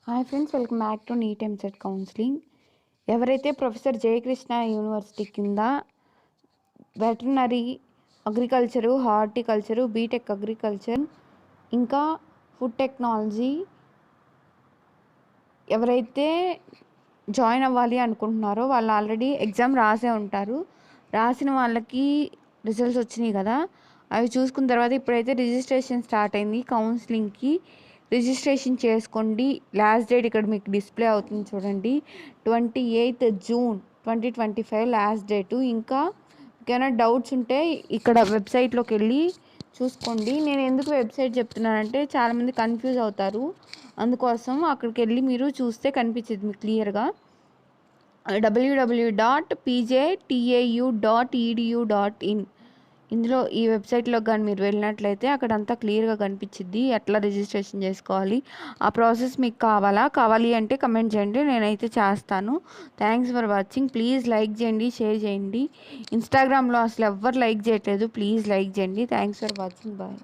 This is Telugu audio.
Hi friends, welcome back to NEET EAMCET counselling. ఎవరైతే ప్రొఫెసర్ జయకృష్ణ యూనివర్సిటీ కింద veterinary, agriculture, horticulture, BTech agriculture, ఇంకా ఫుడ్ టెక్నాలజీ ఎవరైతే జాయిన్ అవ్వాలి అనుకుంటున్నారో వాళ్ళు ఆల్రెడీ ఎగ్జామ్ రాసే ఉంటారు. రాసిన వాళ్ళకి రిజల్ట్స్ వచ్చినాయి కదా, అవి చూసుకున్న తర్వాత ఇప్పుడైతే రిజిస్ట్రేషన్ స్టార్ట్ అయింది. కౌన్సిలింగ్కి రిజిస్ట్రేషన్ చేసుకోండి. లాస్ట్ డేట్ ఇక్కడ మీకు డిస్ప్లే అవుతుంది చూడండి, 28 జూన్ 2025 లాస్ట్ డేటు. ఇంకా ఏమైనా డౌట్స్ ఉంటే ఇక్కడ వెబ్సైట్లోకి వెళ్ళి చూసుకోండి. నేను ఎందుకు వెబ్సైట్ చెప్తున్నానంటే చాలామంది కన్ఫ్యూజ్ అవుతారు, అందుకోసం అక్కడికి వెళ్ళి మీరు చూస్తే కనిపించింది మీకు క్లియర్గా. www.pjtau.edu.in ఇందులో ఈ వెబ్సైట్లో కానీ మీరు వెళ్ళినట్లయితే అక్కడంతా క్లియర్గా కనిపించింది ఎట్లా రిజిస్ట్రేషన్ చేసుకోవాలి. ఆ ప్రాసెస్ మీకు కావాలి అంటే కమెంట్ చేయండి, నేనైతే చేస్తాను. Thanks for watching. Please like చేయండి, షేర్ చేయండి. ఇన్స్టాగ్రామ్లో అసలు ఎవ్వరు లైక్ చేయట్లేదు, ప్లీజ్ లైక్ చేయండి. Thanks for watching. బాయ్.